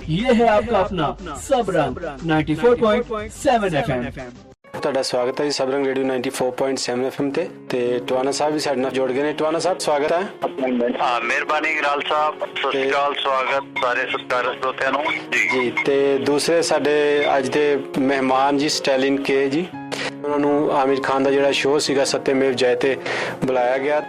ये है आपका अपना सब रंग 94.7 FM। ਤੁਹਾਡਾ ਸਵਾਗਤ ਹੈ ਜੀ ਸਬ ਰੰਗ ਰੇਡੀਓ 94.7 FM ਤੇ ਟਵਾਨਾ ਸਾਹਿਬ ਵੀ ਸਾਡੇ ਨਾਲ ਜੁੜ ਗਏ ਨੇ। ਟਵਾਨਾ ਸਾਹਿਬ ਸਵਾਗਤ ਹੈ। ਮਿਹਰਬਾਨੀ ਗਰਾਲ ਸਾਹਿਬ, ਸਤਿ ਸ਼੍ਰੀ ਅਕਾਲ, ਸਵਾਗਤ ਸਾਰੇ ਸਤਿਕਾਰ ਸਰੋਤਿਆਂ ਨੂੰ ਜੀ। ਤੇ ਦੂਸਰੇ ਸਾਡੇ ਅੱਜ ਦੇ ਮਹਿਮਾਨ ਜੀ ਸਟੈਲਿਨ ਕੇ ਜੀ, ਉਹਨਾਂ ਨੂੰ ਆਮਿਰ ਖਾਨ ਦਾ ਜਿਹੜਾ ਸ਼ੋਅ ਸੀਗਾ ਸਤਿਅਮੇਵ ਜਯਤੇ ਬੁਲਾਇਆ ਗਿਆ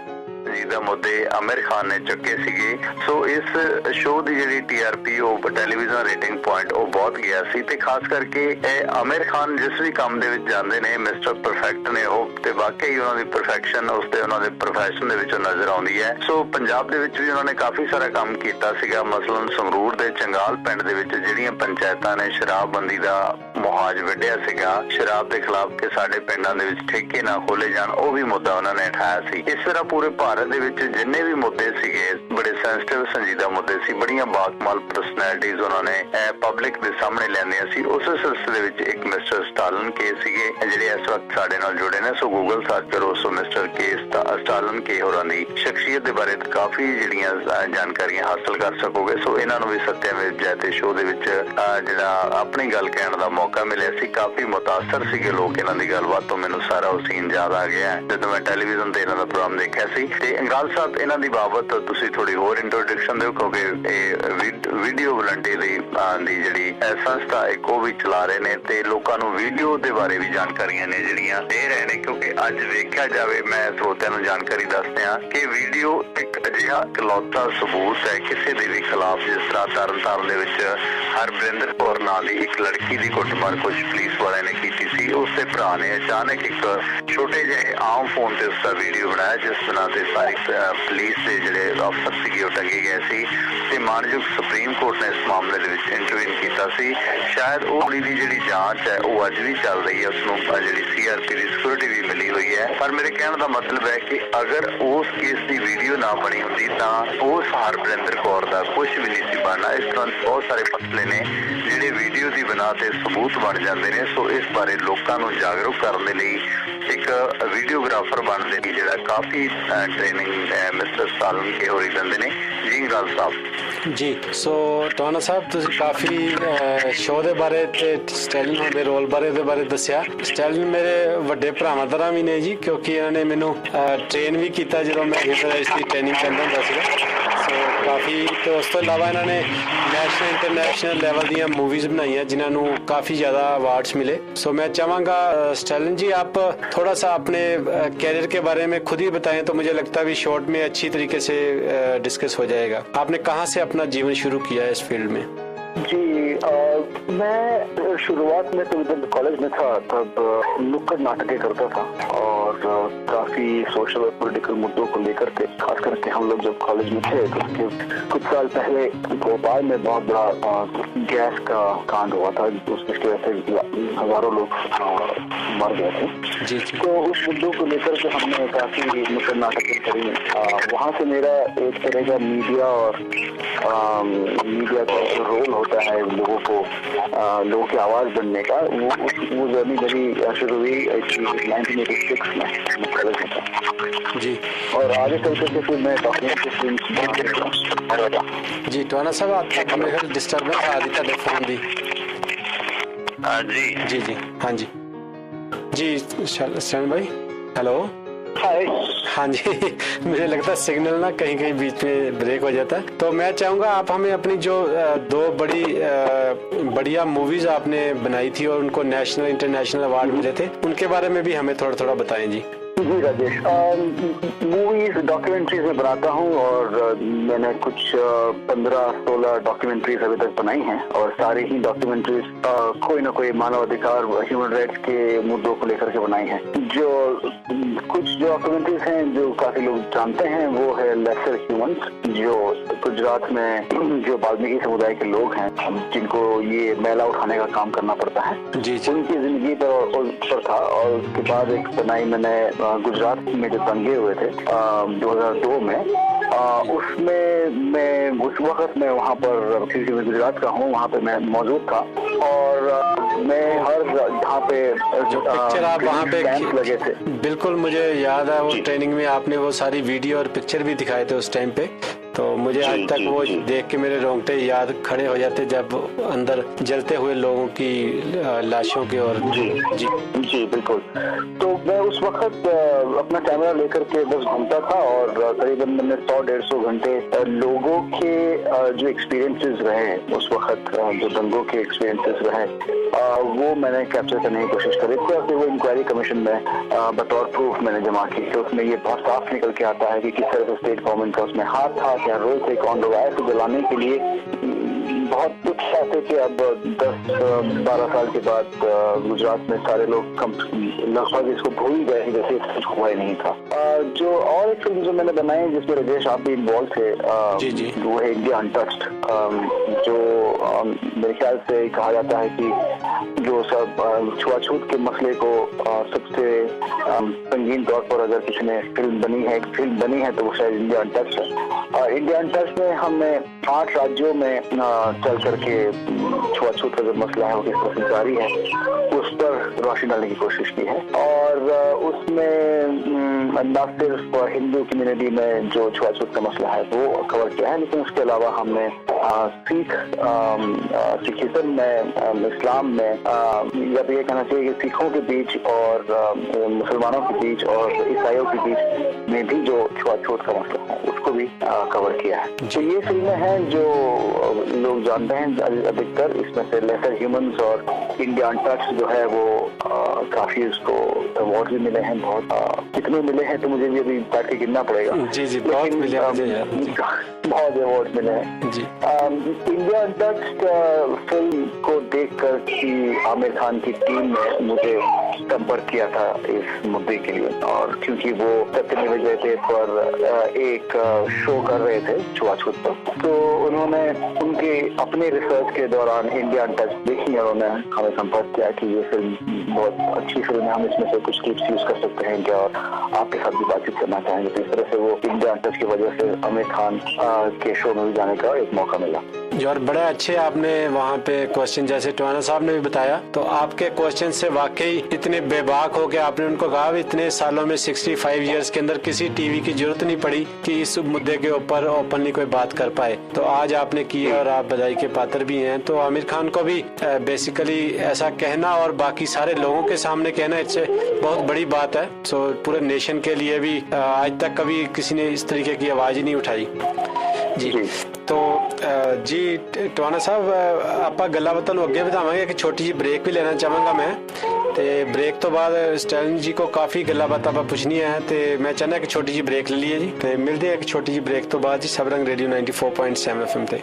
ਜੀ ਦਾ ਮੁੱਦੇ ਆਮਿਰ ਖਾਨ ਨੇ ਚੁੱਕੇ ਸੀਗੇ। ਸੋ ਇਸ ਸ਼ੋਅ ਦੀ ਜਿਹੜੀ TRP ਉਹ ਟੈਲੀਵਿਜ਼ਨ ਰੇਟਿੰਗ ਪੁਆਇੰਟ ਉਹ ਬਹੁਤ ਗਿਆ ਸੀ ਤੇ ਖਾਸ ਕਰਕੇ ਇਹ ਆਮਿਰ ਖਾਨ ਜਿਸ ਵੀ ਕੰਮ ਦੇ ਵਿੱਚ ਜਾਂਦੇ ਨੇ ਮਿਸਟਰ ਪਰਫੈਕਟ ਨੇ ਉਹ, ਤੇ ਵਾਕਈ ਉਹਨਾਂ ਦੀ ਪਰਫੈਕਸ਼ਨ ਉਸ ਤੇ ਉਹਨਾਂ ਦੇ ਪ੍ਰੋਫੈਸ਼ਨ ਦੇ ਵਿੱਚੋਂ ਨਜ਼ਰ ਆਉਂਦੀ ਹੈ। ਸੋ ਪੰਜਾਬ ਦੇ ਵਿੱਚ ਵੀ ਉਹਨਾਂ ਨੇ ਕਾਫੀ ਸਾਰਾ ਕੰਮ ਕੀਤਾ ਸੀਗਾ। ਮਸਲਨ ਸੰਗਰੂਰ ਦੇ ਚੰਗਾਲ ਪਿੰਡ ਦੇ ਵਿੱਚ ਜਿਹੜੀਆਂ ਪੰਚਾਇਤਾਂ ਨੇ ਸ਼ਰਾਬਬੰਦੀ ਦਾ ਮੁਹਾਜ ਵਿੱਢਿਆ ਸੀਗਾ, ਸ਼ਰਾਬ ਦੇ ਖਿਲਾਫ ਕਿ ਸਾਡੇ ਪਿੰਡਾਂ ਦੇ ਵਿੱਚ ਠੇਕੇ ਨਾ ਖੋਲੇ ਜਾਣ, ਉਹ ਵੀ ਮੁੱਦਾ ਉਹਨਾਂ ਨੇ ਉਠਾਇਆ ਸੀ। ਇਸ ਤਰ੍ਹਾਂ ਪੂਰੇ ਭਾਰਤ ਦੇ ਵਿੱਚ ਜਿੰਨੇ ਵੀ ਮੁੱਦੇ ਸੀਗੇ ਬੜੇ ਸੈਂਸਿਟਿਵ ਸੰਜੀਦਾ ਮੁੱਦੇ ਸੀ, ਬੜੀਆਂ ਬਾਕਮਾਲ ਪਰਸਨੈਲਿਟੀਜ਼ ਉਹਨਾਂ ਨੇ ਪਬਲਿਕ ਦੇ ਸਾਹਮਣੇ ਲਿਆਂਦੀਆਂ ਸੀ। ਉਸ ਸਿਲਸਿਲੇ ਵਿੱਚ ਇੱਕ ਮਿਸਟਰ ਸਟਾਲਿਨ ਕੇ ਸੀਗੇ ਜਿਹੜੇ ਇਸ ਵਕਤ ਸਾਡੇ ਨਾਲ ਜੁੜੇ ਨੇ। ਸੋ ਗੂਗਲ ਸਰਚ ਕਰੋ ਸੋ ਮਿਸਟਰ ਕੇ ਸਟਾਲਿਨ ਕੇ ਹੋਰਾਂ ਦੀ ਸ਼ਖਸੀਅਤ ਦੇ ਬਾਰੇ ਕਾਫੀ ਜਿਹੜੀਆਂ ਜਾਣਕਾਰੀਆਂ ਹਾਸਲ ਕਰ ਸਕੋਗੇ। ਸੋ ਇਹਨਾਂ ਨੂੰ ਵੀ ਸਤਿਅਮੇਵ ਜਯਤੇ ਸ਼ੋਅ ਦੇ ਵਿੱਚ ਜਿਹੜਾ ਆਪਣੀ ਗੱਲ ਕਹਿਣ ਦਾ ਮੌਕਾ ਮਿਲਿਆ ਸੀ। ਕਾਫੀ ਮੁਤਾਸਰ ਸੀਗੇ ਲੋਕ ਇਹਨਾਂ ਦੀ ਗੱਲਬਾਤ ਤੋਂ। ਮੈਨੂੰ ਸਾਰਾ ਉਹ ਸੀਨ ਯਾਦ ਆ ਗਿਆ ਜਦੋਂ ਮੈਂ ਟੈਲੀਵਿਜ਼ਨ ਤੇ ਇਹਨਾਂ ਦਾ ਪ੍ਰੋਗਰਾਮ ਦੇਖਿਆ ਸੀ। ਤੇ ਗਰਾਲ ਸਾਹਿਬ ਇਹਨਾਂ ਦੀ ਬਾਬਤ ਤੁਸੀਂ ਥੋੜੀ ਹੋਰ ਇੰਟਰੋਡਕਸ਼ਨ ਦਿਓ ਕਿਉਂਕਿ ਇਹ ਵੀਡੀਓ ਵਲੰਟੀਅਰ ਦੀ ਜਿਹੜੀ ਸੰਸਥਾ ਇੱਕ ਉਹ ਵੀ ਚਲਾ ਰਹੇ ਨੇ ਤੇ ਲੋਕਾਂ ਨੂੰ ਵੀਡੀਓ ਦੇ ਬਾਰੇ ਵੀ ਜਾਣਕਾਰੀਆਂ ਨੇ ਜਿਹੜੀਆਂ ਦੇ ਰਹੇ ਨੇ। ਕਿਉਂਕਿ ਅੱਜ ਵੇਖਿਆ ਜਾਵੇ ਮੈਂ ਸਰੋਤਿਆਂ ਨੂੰ ਜਾਣਕਾਰੀ ਦੱਸਦੇ ਹਾਂ ਕਿ ਵੀਡੀਓ ਇੱਕ ਅਜਿਹਾ ਇਕਲੌਤਾ ਸਬੂਤ ਹੈ ਕਿਸੇ ਦੇ ਵੀ ਖਿਲਾਫ। ਜਿਸ ਤਰ੍ਹਾਂ ਤਰਨਤਾਰਨ ਦੇ ਵਿੱਚ ਹਰਬਰਿੰਦਰ ਕੌਰ ਨਾਂ ਦੀ ਇੱਕ ਲੜਕੀ ਦੀ ਕੁੱਟਮਾਰ ਕੁਝ ਪੁਲਿਸ ਵਾਲਿਆਂ ਨੇ ਕੀਤੀ ਸੀ। ਉਸਦੇ ਭਰਾ ਨੇ ਅਚਾਨਕ ਇੱਕ ਛੋਟੇ ਜਿਹੇ ਆਮ ਫੋਨ ਤੇ ਉਸਦਾ ਵੀਡੀਓ ਬਣਾਇਆ ਜਿਸ ਤਰ੍ਹਾਂ ਤੇ ਸਾਰੀ ਪੁਲਿਸ ਦੇ ਜਿਹੜੇ ਅਫਸਰ ਸੀਗੇ ਉਹ ਟੰਗੇ ਗਏ ਸੀ ਤੇ ਮਾਨਯੋਗ ਸੁਪਰੀਮ ਕੋਰਟ ਨੇ ਇਸ ਮਾਮਲੇ ਦੇ ਵਿੱਚ ਇੰਟਰਵੀਨ ਕੀਤਾ ਸੀ। ਸ਼ਾਇਦ ਉਹ ਕੁੜੀ ਦੀ ਜਿਹੜੀ ਜਾਂਚ ਹੈ ਉਹ ਅੱਜ ਵੀ ਚੱਲ ਰਹੀ ਹੈ, ਉਸਨੂੰ ਜਿਹੜੀ CRP ਦੀ ਸਿਕਿਉਰਿਟੀ ਵੀ ਮਿਲੀ ਹੋਈ ਹੈ। ਪਰ ਮੇਰੇ ਕਹਿਣ ਦਾ ਮਤਲਬ ਹੈ ਕਿ ਅਗਰ ਉਸ ਕੇਸ ਦੀ ਵੀਡੀਓ ਨਾ ਬਣੀ ਹੁੰਦੀ ਤਾਂ ਉਸ ਹਰਬਰਿੰਦਰ ਕੌਰ ਦਾ ਕੁਝ ਵੀ ਨਹੀਂ ਸੀ ਬਣਨਾ। ਇਸ ਤਰ੍ਹਾਂ ਬਹੁਤ ਸਾਰੇ ਮਸਲੇ ਨੇ ਜਿਹੜੇ ਵੀਡੀਓ ਦੀ ਬਿਨਾਂ ਤੇ ਸਬੂਤ ਬਣ ਜਾਂਦੇ ਨੇ। ਸੋ ਇਸ ਬਾਰੇ ਲੋਕਾਂ ਨੂੰ ਜਾਗਰੂਕ ਕਰਨ ਦੇ ਲਈ ਇੱਕ ਵੀਡੀਓਗ੍ਰਾਫਰ ਬਣਨ ਦੇ ਲਈ ਜਿਹੜਾ ਕਾਫੀ ਟ੍ਰੇਨਿੰਗ ਮਿਸਟਰ ਸਟਾਲਿਨ ਕੇ ਹੋਰੀ ਦਿੰਦੇ ਨੇ ਜੀ। ਗਰਾਲ ਸਾਹਿਬ ਜੀ। ਸੋ ਟਵਾਨਾ ਸਾਹਿਬ ਤੁਸੀਂ ਕਾਫੀ ਸ਼ੋਅ ਦੇ ਬਾਰੇ ਤੇ ਸਟੈਲਿਨ ਦੇ ਰੋਲ ਬਾਰੇ ਦੱਸਿਆ। ਸਟੈਲਿਨ ਮੇਰੇ ਵੱਡੇ ਭਰਾਵਾਂ ਤਰ੍ਹਾਂ ਵੀ ਨੇ ਜੀ ਕਿਉਂਕਿ ਇਹਨਾਂ ਨੇ ਮੈਨੂੰ ਟ੍ਰੇਨ ਵੀ ਕੀਤਾ ਜਦੋਂ ਮੈਂ ਇਸ ਦੀ ਟ੍ਰੇਨਿੰਗ ਕਰਦਾ ਹੁੰਦਾ ਸੀਗਾ। ਸੋ ਕਾਫੀ ਤੇ ਉਸ ਤੋਂ ਇਲਾਵਾ ਇਹਨਾਂ ਨੇ ਨੈਸ਼ਨਲ ਇੰਟਰਨੈਸ਼ਨਲ ਲੈਵਲ ਦੀਆਂ मूवीज बनाई हैं जिन्होंने काफ़ी ज़्यादा अवार्ड्स मिले। सो मैं चाहूँगा स्टैलिन जी आप थोड़ा सा अपने कैरियर के बारे में खुद ही बताएं तो मुझे लगता है भी शॉर्ट में अच्छी तरीके से डिस्कस हो जाएगा। आपने कहाँ से अपना जीवन शुरू किया है इस फील्ड में? जी मैं शुरुआत में तो जब कॉलेज में था तब नुक्कड़ नाटकें करता था और काफी सोशल और पॉलिटिकल मुद्दों को लेकर के, खास करके हम लोग जब कॉलेज में थे तो उसके कुछ साल पहले भोपाल में बहुत बड़ा गैस का कांड हुआ था जिसकी वजह से हजारों लोग मर गए थे जी। तो उस मुद्दों को लेकर के हमने काफी नुक्कड़ नाटकें करी। वहाँ से मेरा एक तरह का मीडिया का रोल होता है लोगों की आवाज बनने का, वो जर्नी मेरी शुरू हुई 1986 में कॉलेज में था जी। और आगे चल करके फिर मैं डॉक्यूमेंट्री फिल्म जी। टवाना साहब आपका मेरे घर डिस्टर्बेंस आ रही था फोन दी जी जी जी हाँ जी जी शरण भाई हेलो हाँ जी मुझे लगता है सिग्नल ना कहीं कहीं बीच में ब्रेक हो जाता है। तो मैं चाहूँगा आप हमें अपनी जो दो बढ़िया मूवीज आपने बनाई थी और उनको नेशनल इंटरनेशनल अवार्ड मिले थे उनके बारे में भी हमें थोड़ा थोड़ा बताएं जी। जी राजेश, मूवीज डॉक्यूमेंट्रीज में बनाता हूँ और मैंने कुछ 15-16 डॉक्यूमेंट्रीज अभी तक बनाई हैं और सारी ही डॉक्यूमेंट्रीज कोई ना कोई मानवाधिकार ह्यूमन राइट्स के मुद्दों को लेकर के बनाई हैं। जो कुछ जो डॉक्यूमेंट्रीज हैं जो काफी लोग जानते हैं वो है लेसर ह्यूमंस, जो गुजरात में जो वाल्मीकि समुदाय के लोग हैं जिनको ये मैला उठाने का काम करना पड़ता है जी। उनकी जिंदगी पर था। और उसके बाद एक बनाई मैंने गुजरात में जो दंगे हुए थे 2002 में, उसमें मैं उस वक्त मैं वहाँ पर क्योंकि मैं गुजरात का हूँ वहाँ पे मैं मौजूद था और मैं हर जहाँ पे जो पिक्चर आप वहाँ पे लगे थे बिल्कुल मुझे याद है वो ट्रेनिंग में आपने वो सारी वीडियो और पिक्चर भी दिखाए थे उस टाइम पे। तो मुझे आज तक वो देख के मेरे रोंगटे याद खड़े हो जाते जब अंदर जलते हुए लोगों की लाशों की ओर। जी बिल्कुल। तो मैं उस वक्त अपना कैमरा लेकर के बस घूमता था और करीबन मैंने 100-150 घंटे लोगों के जो एक्सपीरियंसेस रहे उस वक्त, जो दंगों के एक्सपीरियंसेस रहे, वो मैंने कैप्चर करने की कोशिश करी थी। और फिर वो इंक्वायरी कमीशन में बतौर प्रूफ मैंने जमा की। तो उसमें ये बहुत साफ निकल के आता है कि किस तरह से स्टेट गवर्नमेंट का उसमें हाथ था, क्या रोल थे, कौन लोग आए थे जलाने के लिए। बहुत कुछ चाहते कि अब 10-12 साल के बाद गुजरात में सारे लोग लगभग इसको भूल ही गए जैसे कुछ हुआ ही नहीं था। जो और एक फिल्म जो मैंने बनाई जिसमें राजेश आप भी इन्वॉल्व थे, वो है इंडिया अनटच्ड, जो मेरे ख्याल से कहा जाता है कि जो सब छुआछूत के मसले को सबसे संगीन तौर पर अगर किसी ने फिल्म बनी है तो वो शायद इंडिया अनटच्ड है। इंडिया अनटच्ड में हमने 8 राज्यों में चल करके छुआछूत का जो मसला है वो किस तरह से जारी है उस पर रोशनी डालने की कोशिश की है। और उसमें न सिर्फ हिंदू कम्युनिटी में जो छुआछूत का मसला है वो कवर किया है, लेकिन उसके अलावा हमने सिखिज्म में, इस्लाम में, या तो ये कहना चाहिए कि सिखों के बीच और मुसलमानों के बीच और ईसाइयों के बीच में भी जो छुआछूत का मसला है उसको भी कवर किया है। तो ये फिल्में हैं जो लोग जानते हैं अधिकतर। इसमें से लेसर ह्यूमंस और इंडिया अनटच्ड जो है वो काफी उसको अवार्ड भी मिले हैं। बहुत कितने मिले हैं तो मुझे भी अभी बैठ के गिनना पड़ेगा। जी बहुत मिले बहुत अवार्ड मिले हैं जी। इंडिया अनटच्ड फिल्म को देखकर कि आमिर खान की टीम ने मुझे संपर्क किया था इस मुद्दे के लिए, और क्योंकि वो सत्यमेव जयते पर एक शो कर रहे थे छुआछूत पर, तो उन्होंने उनके अपने रिसर्च के दौरान इंडिया अनटच्ड देखी और उन्होंने हमें संपर्क किया कि ये फिल्म बहुत अच्छी फिल्म है, हम इसमें से कुछ क्लिप्स यूज कर सकते हैं क्या, और आपके साथ भी बातचीत करना चाहेंगे। तो इस तरह से वो इंडिया अनटच्ड की वजह से आमिर खान के शो में भी जाने का एक मौका मिला। और बड़े अच्छे आपने वहाँ पे क्वेश्चन, जैसे टवाना साहब ने भी बताया, तो आपके क्वेश्चन से वाकई इतने बेबाक हो के आपने उनको कहा इतने सालों में 65 इयर्स के अंदर किसी टीवी की जरूरत नहीं पड़ी कि इस मुद्दे के ऊपर ओपनली कोई बात कर पाए, तो आज आपने की है और आप बधाई के पात्र भी हैं। तो आमिर खान को भी बेसिकली ऐसा कहना और बाकी सारे लोगों के सामने कहना इससे बहुत बड़ी बात है। सो पूरे नेशन के लिए भी आज तक कभी किसी ने इस तरीके की आवाज ही नहीं उठाई जी। तो जी टवाना साहब आप गल्ला बातों अगे बतावांगे कि छोटी जी ब्रेक भी लेना चाहांगा मैं, ते ब्रेक तो बाद स्टैलिन जी को काफी गल्ला बात आप पूछनी है, ते मैं चाहना कि छोटी जी ब्रेक ले लीए जी, ते मिलते हैं एक छोटी जी ब्रेक तो बाद जी सबरंग रेडियो 94.7 FM ते।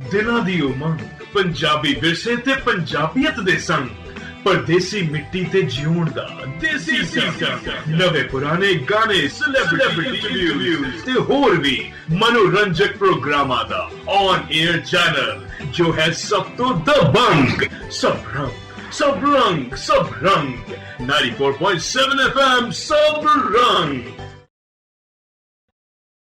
दिलों दी उमंग, पंजाबी विरसे ते पंजाबियत दे संग, परदेसी मिट्टी ते जिउण दा देसी संग, नवे पुराने गाने, सेलिब्रिटी न्यूज़ ते होर भी मनोरंजक प्रोग्रामां दा ऑन एयर चैनल जो है सब तो दबंग, सब रंग 94.7 FM सब रंग।